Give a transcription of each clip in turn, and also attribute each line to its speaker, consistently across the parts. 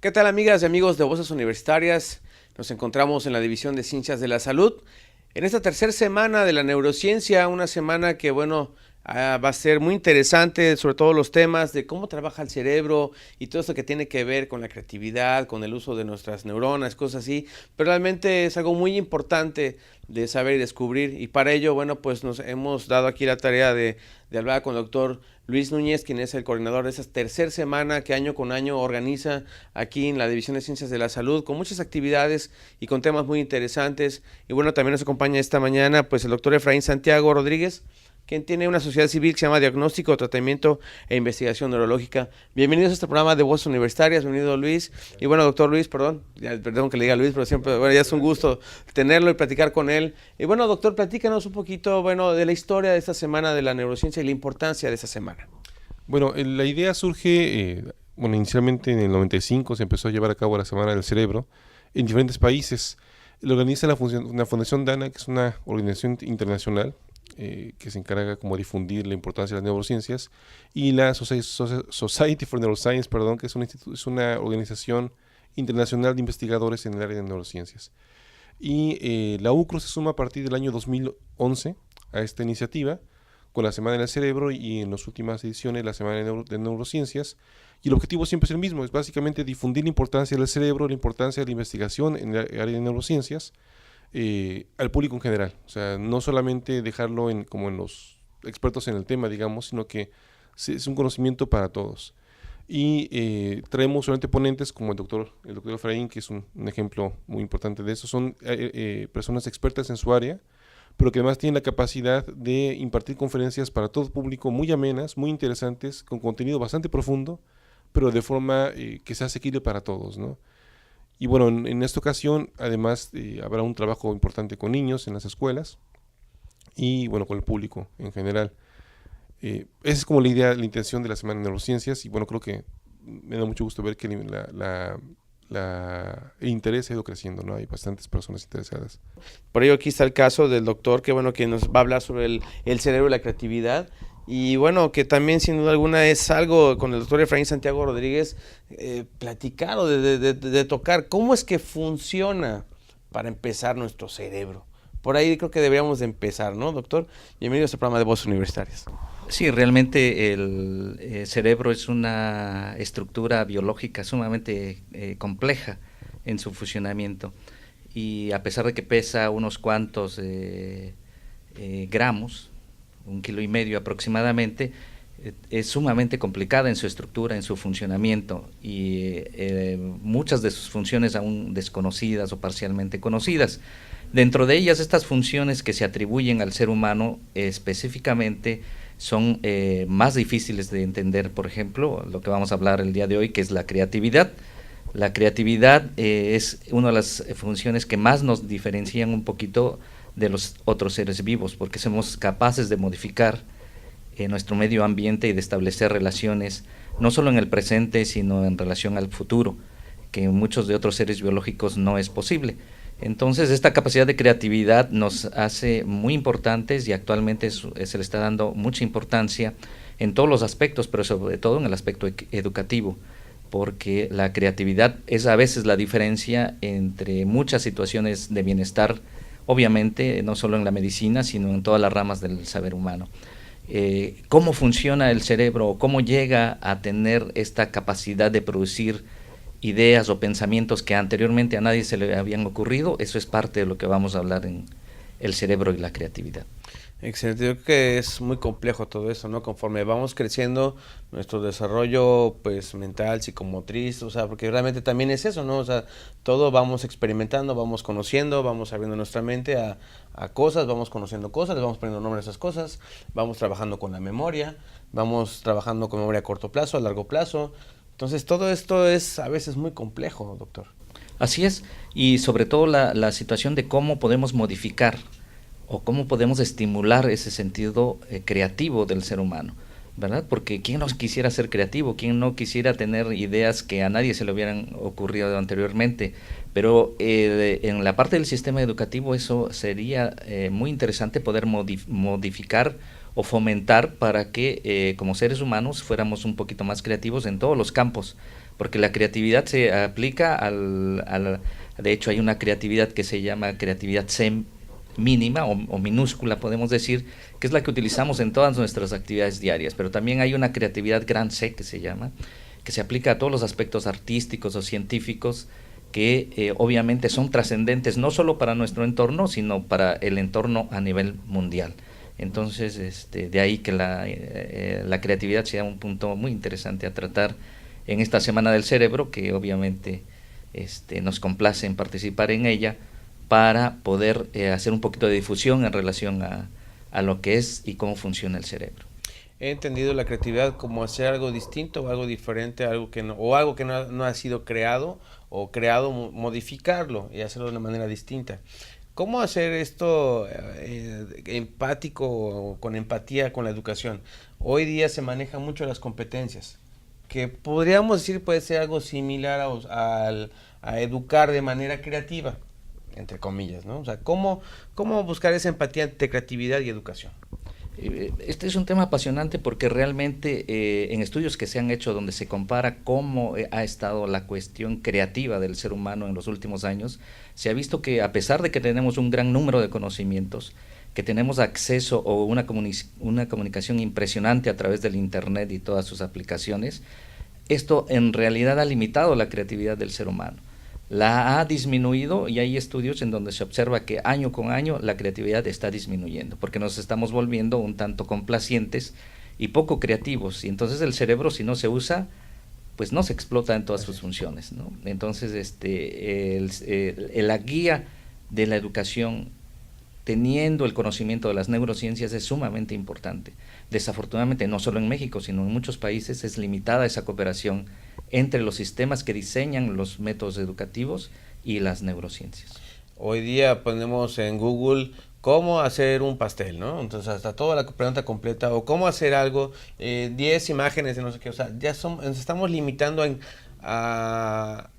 Speaker 1: ¿Qué tal, amigas y amigos de Voces Universitarias? Nos encontramos en la División de Ciencias de la Salud. En esta tercera semana de la neurociencia, una semana que, va a ser muy interesante, sobre todo los temas de cómo trabaja el cerebro y todo esto que tiene que ver con la creatividad, con el uso de nuestras neuronas, cosas así. Pero realmente es algo muy importante de saber y descubrir. Y para ello, pues nos hemos dado aquí la tarea de hablar con el doctor Luis Núñez, quien es el coordinador de esta tercera semana que año con año organiza aquí en la División de Ciencias de la Salud, con muchas actividades y con temas muy interesantes. Y también nos acompaña esta mañana pues el doctor Efraín Santiago Rodríguez, quien tiene una sociedad civil que se llama Diagnóstico, Tratamiento e Investigación Neurológica. Bienvenidos a este programa de Voces Universitarias. Bienvenido, Luis. Y doctor Luis, perdón que le diga Luis, pero siempre, ya es un gusto tenerlo y platicar con él. Y doctor, platícanos un poquito, de la historia de esta semana de la neurociencia y la importancia de esta semana.
Speaker 2: Bueno, la idea surge, inicialmente en el 95 se empezó a llevar a cabo la Semana del Cerebro en diferentes países. Lo organiza la Fundación Dana, que es una organización internacional que se encarga como difundir la importancia de las neurociencias, y la Society for Neuroscience, que es una organización internacional de investigadores en el área de neurociencias. Y la UCRO se suma a partir del año 2011 a esta iniciativa, con la Semana del Cerebro y en las últimas ediciones la Semana de Neurociencias, y el objetivo siempre es el mismo, es básicamente difundir la importancia del cerebro, la importancia de la investigación en el área de neurociencias al público en general. O sea, no solamente dejarlo como en los expertos en el tema, digamos, sino que es un conocimiento para todos. Y traemos solamente ponentes como el doctor Efraín, que es un ejemplo muy importante de eso. Son personas expertas en su área, pero que además tienen la capacidad de impartir conferencias para todo público, muy amenas, muy interesantes, con contenido bastante profundo, pero de forma que sea asequible para todos, ¿no? Y en esta ocasión, además, habrá un trabajo importante con niños en las escuelas y, con el público en general. Esa es como la idea, la intención de la Semana de Neurociencias, y creo que me da mucho gusto ver que el interés ha ido creciendo, ¿no? Hay bastantes personas interesadas.
Speaker 1: Por ello aquí está el caso del doctor que nos va a hablar sobre el cerebro y la creatividad, y que también sin duda alguna es algo con el doctor Efraín Santiago Rodríguez platicar o de tocar cómo es que funciona para empezar nuestro cerebro. Por ahí creo que deberíamos de empezar, ¿no, doctor? Bienvenido a este programa de Voces Universitarias.
Speaker 3: Sí, realmente el cerebro es una estructura biológica sumamente compleja en su funcionamiento, y a pesar de que pesa unos cuantos gramos, 1,5 kilos aproximadamente, es sumamente complicada en su estructura, en su funcionamiento, y muchas de sus funciones aún desconocidas o parcialmente conocidas. Dentro de ellas, estas funciones que se atribuyen al ser humano específicamente son más difíciles de entender. Por ejemplo, lo que vamos a hablar el día de hoy, que es la creatividad. La creatividad es una de las funciones que más nos diferencian un poquito de los otros seres vivos, porque somos capaces de modificar nuestro medio ambiente y de establecer relaciones, no solo en el presente, sino en relación al futuro, que en muchos de otros seres biológicos no es posible. Entonces, esta capacidad de creatividad nos hace muy importantes, y actualmente se le está dando mucha importancia en todos los aspectos, pero sobre todo en el aspecto educativo, porque la creatividad es a veces la diferencia entre muchas situaciones de bienestar, obviamente no solo en la medicina, sino en todas las ramas del saber humano. ¿Cómo funciona el cerebro? ¿Cómo llega a tener esta capacidad de producir ideas o pensamientos que anteriormente a nadie se le habían ocurrido? Eso es parte de lo que vamos a hablar en el cerebro y la creatividad.
Speaker 1: Excelente, yo creo que es muy complejo todo eso, ¿no? Conforme vamos creciendo, nuestro desarrollo, mental, psicomotriz, porque realmente también es eso, ¿no? Todo vamos experimentando, vamos conociendo, vamos abriendo nuestra mente a cosas, vamos conociendo cosas, les vamos poniendo nombre a esas cosas, vamos trabajando con la memoria, vamos trabajando con memoria a corto plazo, a largo plazo. Entonces, todo esto es a veces muy complejo, doctor.
Speaker 3: Así es, y sobre todo la situación de cómo podemos modificar o cómo podemos estimular ese sentido creativo del ser humano, ¿verdad? Porque ¿quién no quisiera ser creativo? ¿Quién no quisiera tener ideas que a nadie se le hubieran ocurrido anteriormente? Pero en la parte del sistema educativo eso sería muy interesante, poder modificar o fomentar para que como seres humanos fuéramos un poquito más creativos en todos los campos, porque la creatividad se aplica de hecho hay una creatividad que se llama creatividad C mínima o minúscula, podemos decir, que es la que utilizamos en todas nuestras actividades diarias, pero también hay una creatividad gran C que se llama, que se aplica a todos los aspectos artísticos o científicos que obviamente son trascendentes no solo para nuestro entorno, sino para el entorno a nivel mundial. Entonces, de ahí que la creatividad sea un punto muy interesante a tratar en esta Semana del Cerebro, que obviamente nos complace en participar en ella para poder hacer un poquito de difusión en relación a lo que es y cómo funciona el cerebro.
Speaker 1: He entendido la creatividad como hacer algo distinto o algo diferente, algo que no ha sido creado o creado, modificarlo y hacerlo de una manera distinta. ¿Cómo hacer esto empático o con empatía con la educación? Hoy día se manejan mucho las competencias, que podríamos decir puede ser algo similar a educar de manera creativa, entre comillas, ¿no? O sea, ¿cómo buscar esa empatía entre creatividad y educación?
Speaker 3: Este es un tema apasionante porque realmente en estudios que se han hecho donde se compara cómo ha estado la cuestión creativa del ser humano en los últimos años, se ha visto que a pesar de que tenemos un gran número de conocimientos, que tenemos acceso o una comunicación impresionante a través del Internet y todas sus aplicaciones, esto en realidad ha limitado la creatividad del ser humano. La ha disminuido y hay estudios en donde se observa que año con año la creatividad está disminuyendo, porque nos estamos volviendo un tanto complacientes y poco creativos, y entonces el cerebro, si no se usa, pues no se explota en todas sus funciones, ¿no? Entonces la guía de la educación teniendo el conocimiento de las neurociencias es sumamente importante. Desafortunadamente, no solo en México, sino en muchos países es limitada esa cooperación entre los sistemas que diseñan los métodos educativos y las neurociencias.
Speaker 1: Hoy día ponemos en Google cómo hacer un pastel, ¿no? Entonces hasta toda la pregunta completa o cómo hacer algo, 10 imágenes de no sé qué, o sea, nos estamos limitando a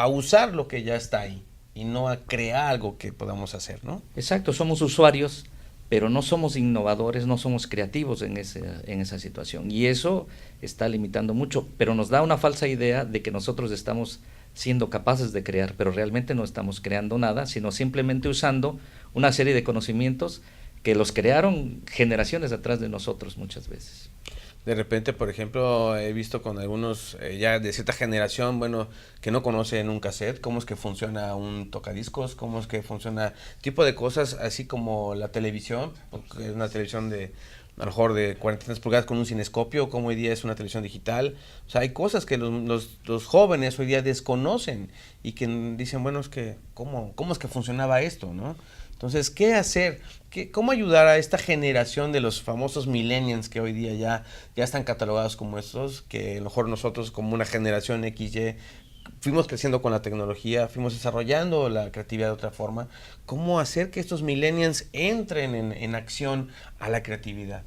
Speaker 1: usar lo que ya está ahí y no a crear algo que podamos hacer, ¿no?
Speaker 3: Exacto, somos usuarios, pero no somos innovadores, no somos creativos en esa situación. Y eso está limitando mucho, pero nos da una falsa idea de que nosotros estamos siendo capaces de crear, pero realmente no estamos creando nada, sino simplemente usando una serie de conocimientos que los crearon generaciones atrás de nosotros muchas veces.
Speaker 1: De repente, por ejemplo, he visto con algunos ya de cierta generación, bueno, que no conocen un cassette, cómo es que funciona un tocadiscos, cómo es que funciona tipo de cosas, así como la televisión, porque es una televisión de a lo mejor de 43 pulgadas con un cinescopio, como hoy día es una televisión digital. O sea, hay cosas que los jóvenes hoy día desconocen y que dicen, bueno, es que ¿cómo es que funcionaba esto, no? Entonces, ¿qué hacer? ¿Cómo ayudar a esta generación de los famosos millennials que hoy día ya están catalogados como estos, que a lo mejor nosotros como una generación XY fuimos creciendo con la tecnología, fuimos desarrollando la creatividad de otra forma? ¿Cómo hacer que estos millennials entren en acción a la creatividad?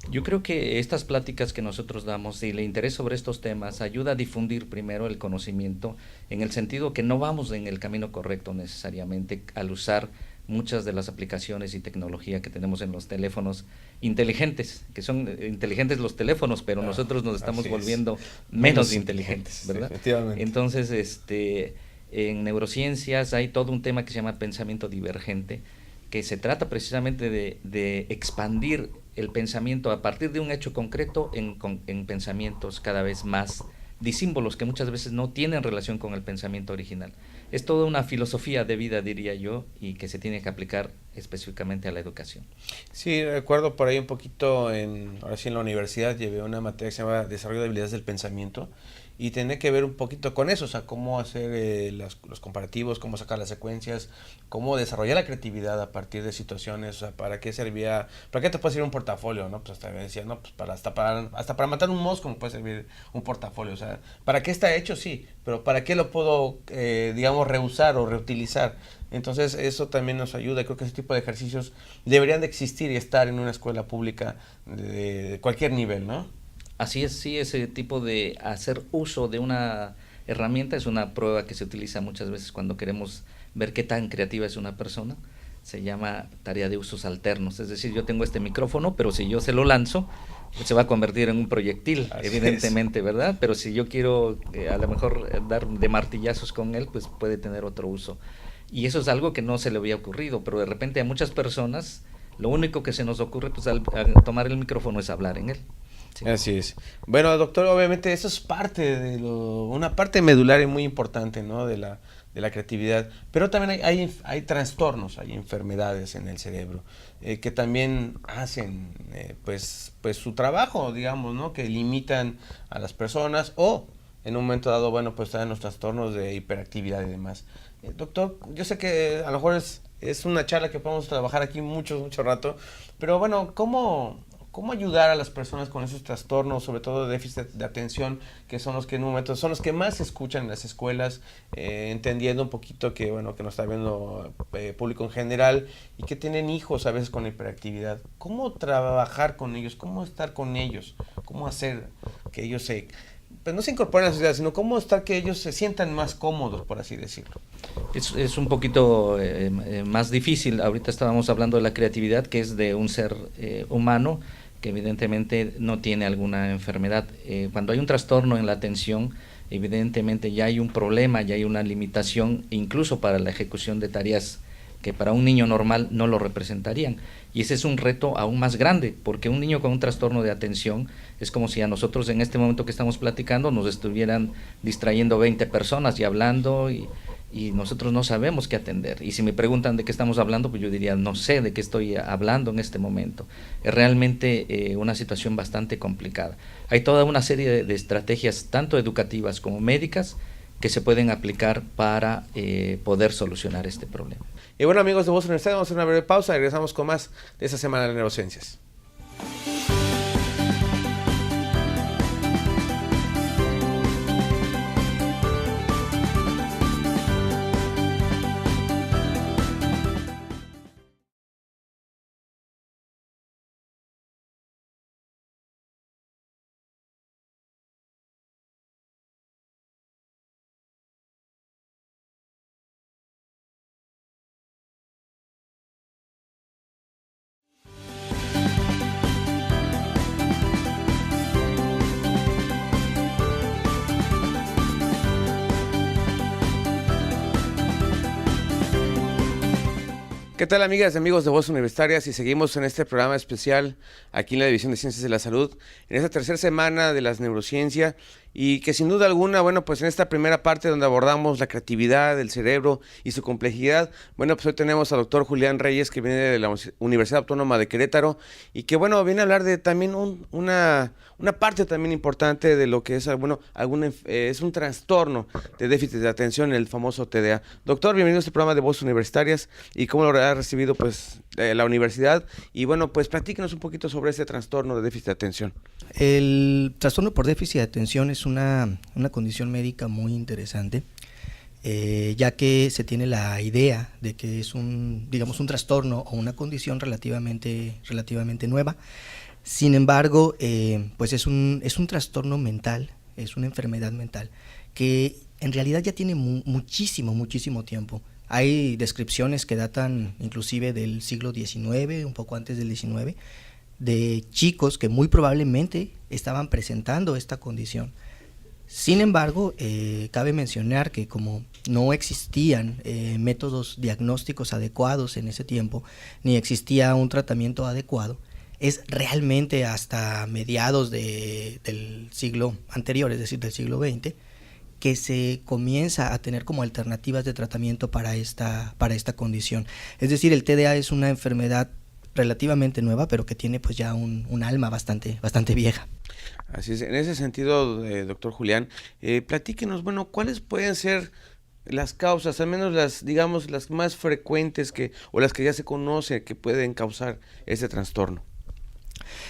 Speaker 3: Yo creo que estas pláticas que nosotros damos y el interés sobre estos temas ayuda a difundir primero el conocimiento en el sentido que no vamos en el camino correcto necesariamente al usar muchas de las aplicaciones y tecnología que tenemos en los teléfonos inteligentes, que son inteligentes los teléfonos, pero nosotros nos estamos volviendo menos inteligentes, ¿verdad?
Speaker 1: Sí, efectivamente.
Speaker 3: Entonces, en neurociencias hay todo un tema que se llama pensamiento divergente, que se trata precisamente de expandir el pensamiento a partir de un hecho concreto en pensamientos cada vez más disímbolos que muchas veces no tienen relación con el pensamiento original. Es toda una filosofía de vida, diría yo, y que se tiene que aplicar específicamente a la educación.
Speaker 1: Sí, recuerdo por ahí un poquito, ahora sí en la universidad llevé una materia que se llama Desarrollo de Habilidades del Pensamiento y tenía que ver un poquito con eso, o sea, cómo hacer los comparativos, cómo sacar las secuencias, cómo desarrollar la creatividad a partir de situaciones, o sea, para qué servía, para qué te puede servir un portafolio, ¿no? Pues hasta me decía, no, pues hasta para matar un mosco me puede servir un portafolio, o sea, ¿para qué está hecho? Sí, pero ¿para qué lo puedo, digamos, reusar o reutilizar? Entonces eso también nos ayuda. Creo que ese tipo de ejercicios deberían de existir y estar en una escuela pública de cualquier nivel, ¿no?
Speaker 3: Así es, sí, ese tipo de hacer uso de una herramienta es una prueba que se utiliza muchas veces cuando queremos ver qué tan creativa es una persona. se llama tarea de usos alternos. Es decir, yo tengo este micrófono, pero si yo se lo lanzo, pues se va a convertir en un proyectil,
Speaker 1: Así
Speaker 3: evidentemente, es. ¿Verdad? Pero si yo quiero a lo mejor dar de martillazos con él, pues puede tener otro uso. Y eso es algo que no se le había ocurrido, pero de repente a muchas personas lo único que se nos ocurre pues al tomar el micrófono es hablar en él. Sí.
Speaker 1: Así es. Bueno, doctor, obviamente eso es parte de una parte medular y muy importante, ¿no? de la creatividad, pero también hay trastornos, hay enfermedades en el cerebro que también hacen pues su trabajo, digamos, ¿no? Que limitan a las personas o en un momento dado, bueno, pues están los trastornos de hiperactividad y demás. Doctor, yo sé que a lo mejor es una charla que podemos trabajar aquí mucho rato, pero bueno, ¿cómo ayudar a las personas con esos trastornos, sobre todo de déficit de atención, que son los que en un momento son los que más se escuchan en las escuelas, entendiendo un poquito que bueno, que nos está viendo público en general y que tienen hijos a veces con hiperactividad? ¿Cómo trabajar con ellos? ¿Cómo estar con ellos? ¿Cómo hacer que ellos pues no se incorporen a la sociedad, sino cómo estar que ellos se sientan más cómodos, por así decirlo?
Speaker 3: Es un poquito más difícil. Ahorita estábamos hablando de la creatividad, que es de un ser humano que evidentemente no tiene alguna enfermedad. Cuando hay un trastorno en la atención, evidentemente ya hay un problema, ya hay una limitación, incluso para la ejecución de tareas que para un niño normal no lo representarían. Y ese es un reto aún más grande, porque un niño con un trastorno de atención es como si a nosotros en este momento que estamos platicando nos estuvieran distrayendo 20 personas y hablando y nosotros no sabemos qué atender. Y si me preguntan de qué estamos hablando, pues yo diría, no sé de qué estoy hablando en este momento. Es realmente una situación bastante complicada. Hay toda una serie de estrategias, tanto educativas como médicas, que se pueden aplicar para poder solucionar este problema.
Speaker 1: Y bueno, amigos de Voz Universitaria, vamos a hacer una breve pausa y regresamos con más de esta semana de neurociencias. ¿Qué tal, amigas y amigos de Voz Universitarias? Y seguimos en este programa especial aquí en la División de Ciencias de la Salud, en esta tercera semana de las neurociencias, y que sin duda alguna, bueno, pues en esta primera parte donde abordamos la creatividad del cerebro y su complejidad, bueno, pues hoy tenemos al doctor Julián Reyes, que viene de la Universidad Autónoma de Querétaro, y que, bueno, viene a hablar de también una parte también importante de lo que es, bueno, es un trastorno de déficit de atención, el famoso TDA. Doctor, bienvenido a este programa de Voz Universitarias, y cómo lo ha recibido, pues, la universidad, y bueno, pues platíquenos un poquito sobre este trastorno de déficit de atención.
Speaker 4: El trastorno por déficit de atención es una condición médica muy interesante, ya que se tiene la idea de que es un trastorno o una condición relativamente nueva. Sin embargo, pues es un trastorno mental, es una enfermedad mental que en realidad ya tiene muchísimo tiempo. Hay descripciones que datan inclusive del siglo XIX, un poco antes del XIX, de chicos que muy probablemente estaban presentando esta condición. Sin embargo, cabe mencionar que como no existían métodos diagnósticos adecuados en ese tiempo, ni existía un tratamiento adecuado, es realmente hasta mediados del siglo anterior, es decir, del siglo XX, que se comienza a tener como alternativas de tratamiento para esta condición. Es decir, el TDA es una enfermedad relativamente nueva, pero que tiene pues ya un alma bastante vieja.
Speaker 1: Así es. En ese sentido, doctor Julián, platíquenos, bueno, ¿cuáles pueden ser las causas, al menos las más frecuentes o las que ya se conoce que pueden causar ese trastorno?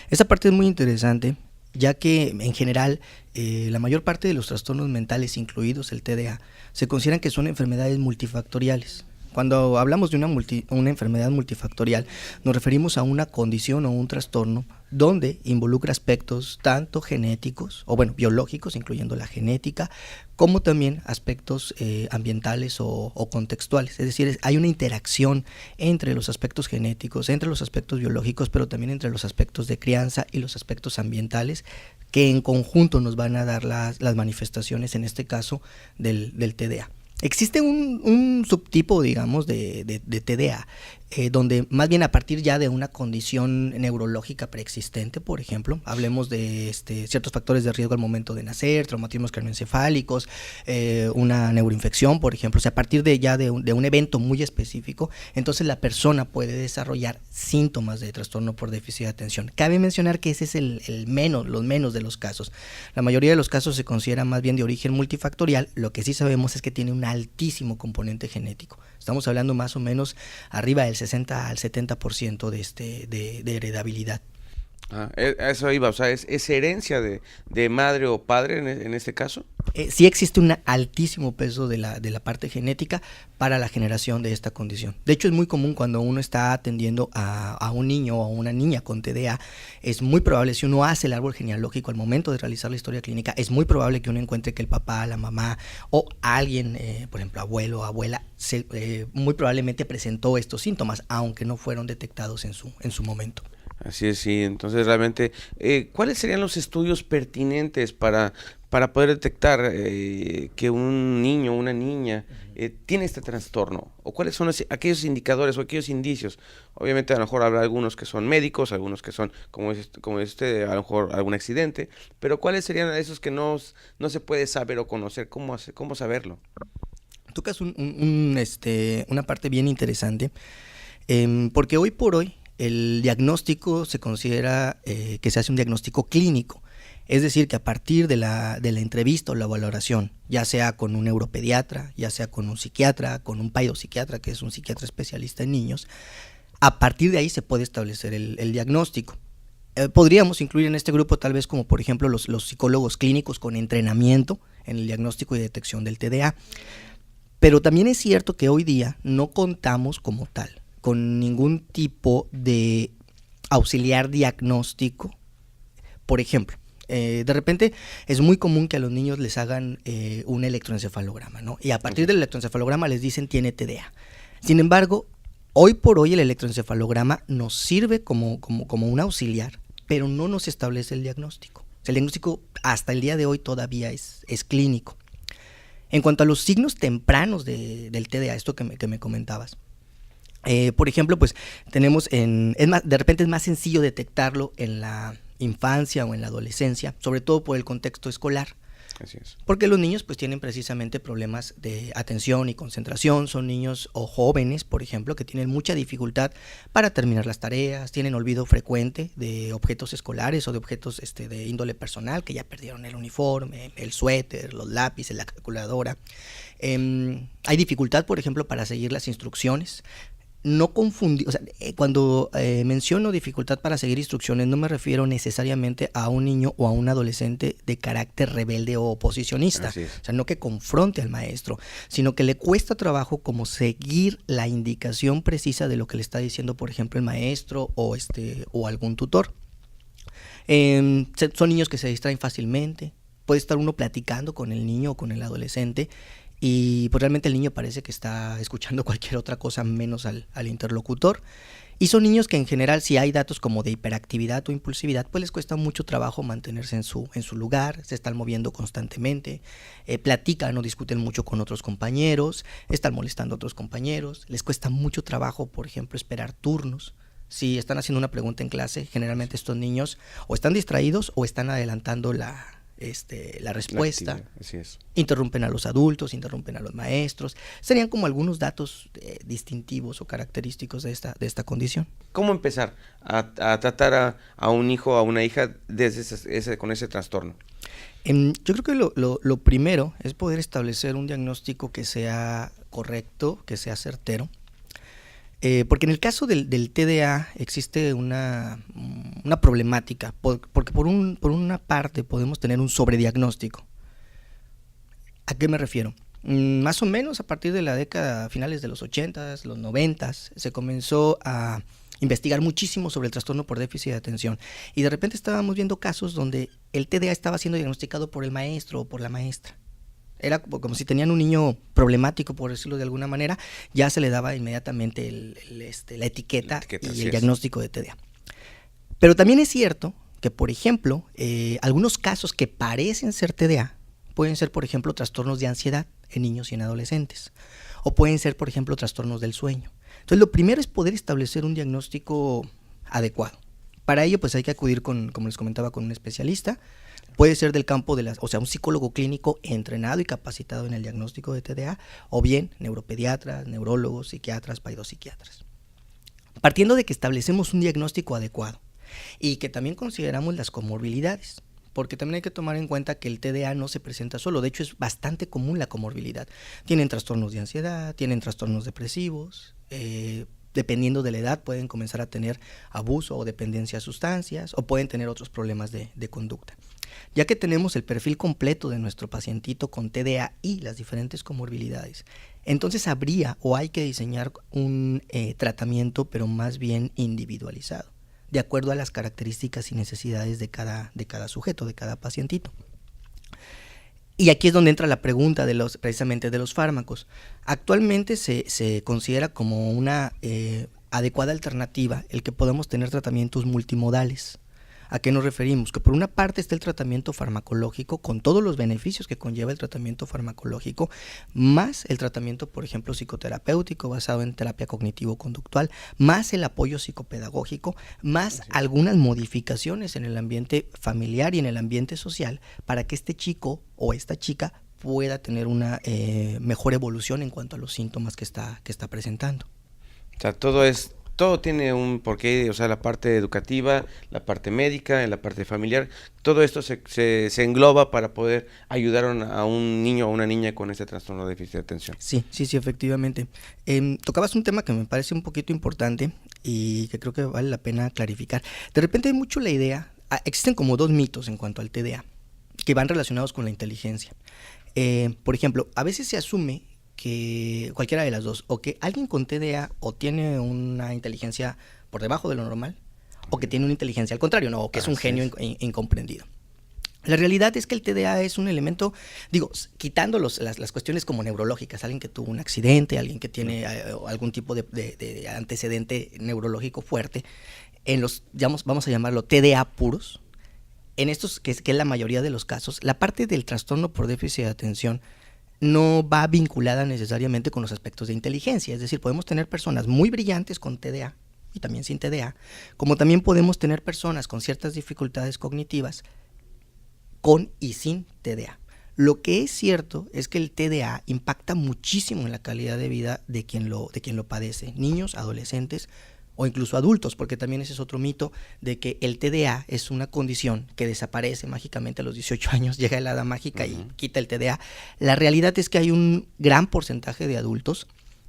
Speaker 4: Esta parte es muy interesante, ya que en general la mayor parte de los trastornos mentales, incluidos el TDA, se consideran que son enfermedades multifactoriales. Cuando hablamos de una enfermedad multifactorial, nos referimos a una condición o un trastorno donde involucra aspectos tanto genéticos, o bueno, biológicos, incluyendo la genética, como también aspectos ambientales o contextuales. Es decir, hay una interacción entre los aspectos genéticos, entre los aspectos biológicos, pero también entre los aspectos de crianza y los aspectos ambientales, que en conjunto nos van a dar las manifestaciones, en este caso, del TDA. Existe un subtipo, digamos, de TDA, donde más bien a partir ya de una condición neurológica preexistente, por ejemplo, hablemos de ciertos factores de riesgo al momento de nacer, traumatismos craneoencefálicos, una neuroinfección, por ejemplo, o sea, a partir de un evento muy específico, entonces la persona puede desarrollar síntomas de trastorno por déficit de atención. Cabe mencionar que ese es los menos de los casos. La mayoría de los casos se considera más bien de origen multifactorial. Lo que sí sabemos es que tiene un altísimo componente genético. Estamos hablando más o menos arriba del 60 al 70% de heredabilidad.
Speaker 1: A eso iba, o sea, ¿es herencia de madre o padre en este caso?
Speaker 4: Sí existe un altísimo peso de la parte genética para la generación de esta condición. De hecho, es muy común cuando uno está atendiendo a un niño o a una niña con TDA, es muy probable, si uno hace el árbol genealógico al momento de realizar la historia clínica, es muy probable que uno encuentre que el papá, la mamá o alguien, por ejemplo, abuelo o abuela, muy probablemente presentó estos síntomas, aunque no fueron detectados en su momento.
Speaker 1: Así es, sí. Entonces, realmente, ¿cuáles serían los estudios pertinentes para poder detectar que un niño o una niña tiene este trastorno? ¿O cuáles son aquellos indicadores o aquellos indicios? Obviamente, a lo mejor habrá algunos que son médicos, algunos que son, como a lo mejor algún accidente, pero ¿cuáles serían esos que no se puede saber o conocer? ¿Cómo saberlo?
Speaker 4: Tocas una parte bien interesante, porque hoy por hoy el diagnóstico se considera que se hace un diagnóstico clínico, es decir, que a partir de la entrevista o la valoración, ya sea con un neuropediatra, ya sea con un psiquiatra, con un psiquiatra, que es un psiquiatra especialista en niños, a partir de ahí se puede establecer el diagnóstico. Podríamos incluir en este grupo tal vez como por ejemplo los psicólogos clínicos con entrenamiento en el diagnóstico y detección del TDA, pero también es cierto que hoy día no contamos como tal con ningún tipo de auxiliar diagnóstico. Por ejemplo, de repente es muy común que a los niños les hagan un electroencefalograma, ¿no? Y a partir del electroencefalograma les dicen tiene TDA. Sin embargo, hoy por hoy el electroencefalograma nos sirve como un auxiliar, pero no nos establece el diagnóstico. O sea, el diagnóstico hasta el día de hoy todavía es clínico. En cuanto a los signos tempranos del TDA, esto que me comentabas, por ejemplo, pues tenemos de repente es más sencillo detectarlo en la infancia o en la adolescencia, sobre todo por el contexto escolar.
Speaker 1: Así es.
Speaker 4: Porque los niños pues tienen precisamente problemas de atención y concentración, son niños o jóvenes, por ejemplo, que tienen mucha dificultad para terminar las tareas, tienen olvido frecuente de objetos escolares o de objetos de índole personal, que ya perdieron el uniforme, el suéter, los lápices, la calculadora. Hay dificultad, por ejemplo, para seguir las instrucciones. No confundir, o sea, cuando menciono dificultad para seguir instrucciones, no me refiero necesariamente a un niño o a un adolescente de carácter rebelde o oposicionista. O sea, no que confronte al maestro, sino que le cuesta trabajo como seguir la indicación precisa de lo que le está diciendo, por ejemplo, el maestro o algún tutor. Son niños que se distraen fácilmente. Puede estar uno platicando con el niño o con el adolescente y pues realmente el niño parece que está escuchando cualquier otra cosa menos al interlocutor. Y son niños que en general, si hay datos como de hiperactividad o impulsividad, pues les cuesta mucho trabajo mantenerse en su lugar, se están moviendo constantemente, platican o discuten mucho con otros compañeros, están molestando a otros compañeros, les cuesta mucho trabajo, por ejemplo, esperar turnos. Si están haciendo una pregunta en clase, generalmente estos niños o están distraídos o están adelantando la respuesta.
Speaker 1: Así es.
Speaker 4: Interrumpen a los adultos, interrumpen a los maestros. Serían como algunos datos distintivos o característicos de esta condición.
Speaker 1: ¿Cómo empezar a tratar a un hijo o a una hija con ese trastorno?
Speaker 4: Yo creo que lo primero es poder establecer un diagnóstico que sea correcto, que sea certero. Porque en el caso del TDA existe una problemática, porque por una parte podemos tener un sobrediagnóstico. ¿A qué me refiero? Más o menos a partir de la década, finales de los 80s, los 90s, se comenzó a investigar muchísimo sobre el trastorno por déficit de atención. Y de repente estábamos viendo casos donde el TDA estaba siendo diagnosticado por el maestro o por la maestra. Era como si tenían un niño problemático, por decirlo de alguna manera, ya se le daba inmediatamente la etiqueta y el diagnóstico de TDA. Pero también es cierto que, por ejemplo, algunos casos que parecen ser TDA pueden ser, por ejemplo, trastornos de ansiedad en niños y en adolescentes, o pueden ser, por ejemplo, trastornos del sueño. Entonces, lo primero es poder establecer un diagnóstico adecuado. Para ello, pues hay que acudir como les comentaba, con un especialista. Puede ser del campo un psicólogo clínico entrenado y capacitado en el diagnóstico de TDA, o bien neuropediatras, neurólogos, psiquiatras, psiquiatras. Partiendo de que establecemos un diagnóstico adecuado y que también consideramos las comorbilidades, porque también hay que tomar en cuenta que el TDA no se presenta solo, de hecho es bastante común la comorbilidad. Tienen trastornos de ansiedad, tienen trastornos depresivos, dependiendo de la edad pueden comenzar a tener abuso o dependencia a sustancias, o pueden tener otros problemas de conducta. Ya que tenemos el perfil completo de nuestro pacientito con TDA y las diferentes comorbilidades, entonces habría o hay que diseñar un tratamiento, pero más bien individualizado, de acuerdo a las características y necesidades de cada sujeto, de cada pacientito. Y aquí es donde entra la pregunta precisamente de los fármacos. Actualmente se considera como una adecuada alternativa el que podamos tener tratamientos multimodales. ¿A qué nos referimos? Que por una parte está el tratamiento farmacológico con todos los beneficios que conlleva el tratamiento farmacológico, más el tratamiento, por ejemplo, psicoterapéutico basado en terapia cognitivo-conductual, más el apoyo psicopedagógico, más algunas modificaciones en el ambiente familiar y en el ambiente social para que este chico o esta chica pueda tener una mejor evolución en cuanto a los síntomas que está presentando.
Speaker 1: O sea, todo tiene un porqué, o sea, la parte educativa, la parte médica, la parte familiar, todo esto se engloba para poder ayudar a un niño o una niña con este trastorno de déficit de atención.
Speaker 4: Sí, efectivamente. Tocabas un tema que me parece un poquito importante y que creo que vale la pena clarificar. De repente hay mucho la idea, existen como dos mitos en cuanto al TDA, que van relacionados con la inteligencia. Por ejemplo, a veces se asume que cualquiera de las dos, o que alguien con TDA o tiene una inteligencia por debajo de lo normal, o que tiene una inteligencia al contrario, no, o que es un genio incomprendido. La realidad es que el TDA es un elemento, quitando las cuestiones como neurológicas, alguien que tuvo un accidente, alguien que tiene algún tipo de antecedente neurológico fuerte, en los, vamos a llamarlo TDA puros, en estos, que es la mayoría de los casos, la parte del trastorno por déficit de atención no va vinculada necesariamente con los aspectos de inteligencia. Es decir, podemos tener personas muy brillantes con TDA y también sin TDA, como también podemos tener personas con ciertas dificultades cognitivas con y sin TDA. Lo que es cierto es que el TDA impacta muchísimo en la calidad de vida de quien lo padece, niños, adolescentes o incluso adultos, porque también ese es otro mito de que el TDA es una condición que desaparece mágicamente a los 18 años, llega la hada mágica y quita el TDA. La realidad es que hay un gran porcentaje de adultos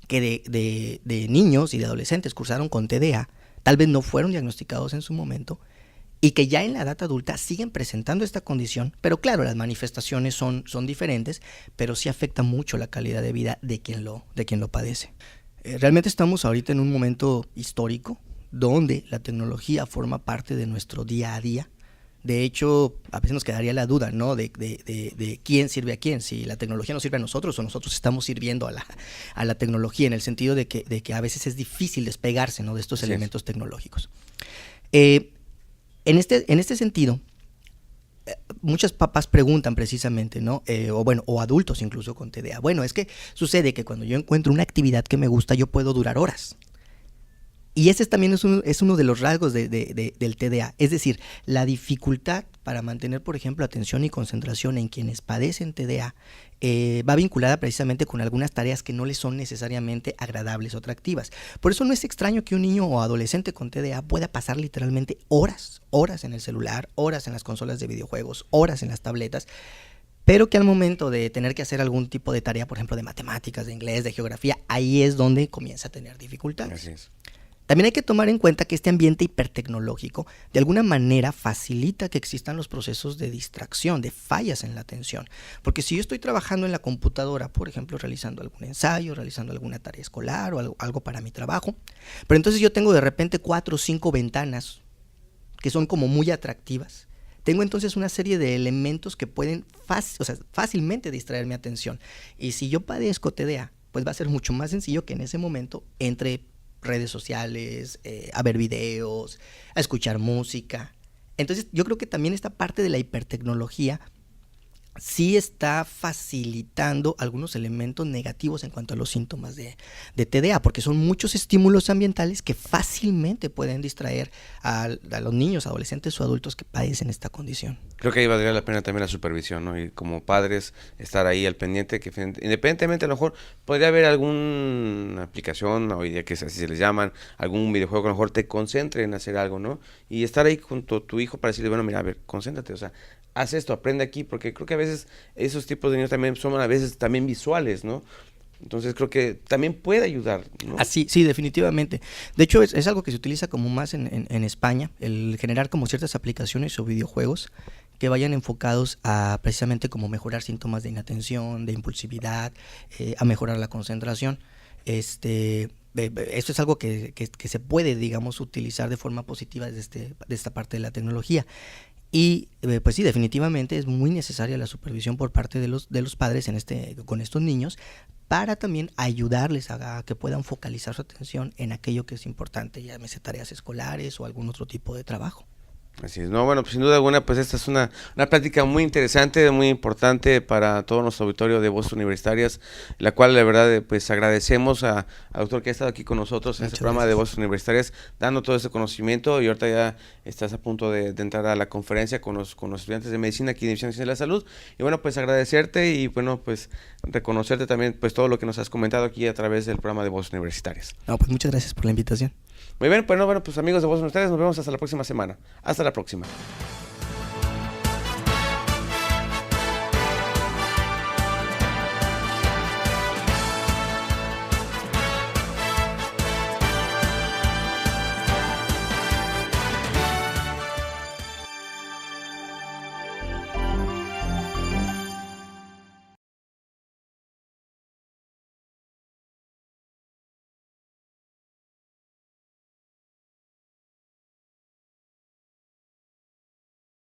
Speaker 4: que de niños y de adolescentes cursaron con TDA, tal vez no fueron diagnosticados en su momento, y que ya en la edad adulta siguen presentando esta condición, pero claro, las manifestaciones son diferentes, pero sí afecta mucho la calidad de vida de quien lo padece. Realmente estamos ahorita en un momento histórico donde la tecnología forma parte de nuestro día a día. De hecho, a veces nos quedaría la duda, ¿no? de quién sirve a quién, si la tecnología nos sirve a nosotros o nosotros estamos sirviendo a la tecnología, en el sentido de que a veces es difícil despegarse, ¿no?, de estos elementos tecnológicos. En este sentido, muchos papás preguntan precisamente, ¿no? O adultos incluso con TDA. Bueno, es que sucede que cuando yo encuentro una actividad que me gusta, yo puedo durar horas. Y ese también es uno de los rasgos del TDA. Es decir, la dificultad para mantener, por ejemplo, atención y concentración en quienes padecen TDA va vinculada precisamente con algunas tareas que no les son necesariamente agradables o atractivas. Por eso no es extraño que un niño o adolescente con TDA pueda pasar literalmente horas en el celular, horas en las consolas de videojuegos, horas en las tabletas, pero que al momento de tener que hacer algún tipo de tarea, por ejemplo, de matemáticas, de inglés, de geografía, ahí es donde comienza a tener dificultades.
Speaker 1: Así es.
Speaker 4: También hay que tomar en cuenta que este ambiente hipertecnológico de alguna manera facilita que existan los procesos de distracción, de fallas en la atención. Porque si yo estoy trabajando en la computadora, por ejemplo, realizando algún ensayo, realizando alguna tarea escolar o algo para mi trabajo, pero entonces yo tengo de repente 4 o 5 ventanas que son como muy atractivas. Tengo entonces una serie de elementos que pueden fácilmente distraer mi atención. Y si yo padezco TDA, pues va a ser mucho más sencillo que en ese momento entre redes sociales, a ver videos, a escuchar música. Entonces yo creo que también esta parte de la hipertecnología sí está facilitando algunos elementos negativos en cuanto a los síntomas de TDA, porque son muchos estímulos ambientales que fácilmente pueden distraer a los niños, adolescentes o adultos que padecen esta condición.
Speaker 1: Creo que ahí valdría la pena también la supervisión, ¿no? Y como padres estar ahí al pendiente, que independientemente a lo mejor podría haber alguna aplicación, hoy día que así se les llaman, algún videojuego que a lo mejor te concentre en hacer algo, ¿no? Y estar ahí junto a tu hijo para decirle, bueno, mira, a ver, concéntrate, o sea, haz esto, aprende aquí, porque creo que a veces esos tipos de niños también son a veces también visuales, ¿no? Entonces creo que también puede ayudar, ¿no?
Speaker 4: Así, sí, definitivamente. De hecho, es algo que se utiliza como más en España, el generar como ciertas aplicaciones o videojuegos que vayan enfocados a precisamente como mejorar síntomas de inatención, de impulsividad, a mejorar la concentración. Esto es algo que se puede, digamos, utilizar de forma positiva desde esta parte de la tecnología. Y pues sí, definitivamente es muy necesaria la supervisión por parte de los padres con estos niños para también ayudarles a que puedan focalizar su atención en aquello que es importante, llámese tareas escolares o algún otro tipo de trabajo.
Speaker 1: Así es, no, bueno, pues sin duda alguna, pues esta es una plática muy interesante, muy importante para todo nuestro auditorio de Voces Universitarias, la cual la verdad pues agradecemos al doctor que ha estado aquí con nosotros en este programa de Voces Universitarias, dando todo ese conocimiento, y ahorita ya estás a punto de entrar a la conferencia con los estudiantes de medicina aquí en División de Ciencias de la Salud, y bueno, pues agradecerte y bueno, pues reconocerte también pues todo lo que nos has comentado aquí a través del programa de Voces Universitarias.
Speaker 4: No, pues muchas gracias por la invitación.
Speaker 1: Muy bien, pues amigos de Voces Universitarias, nos vemos hasta la próxima semana. Hasta la próxima.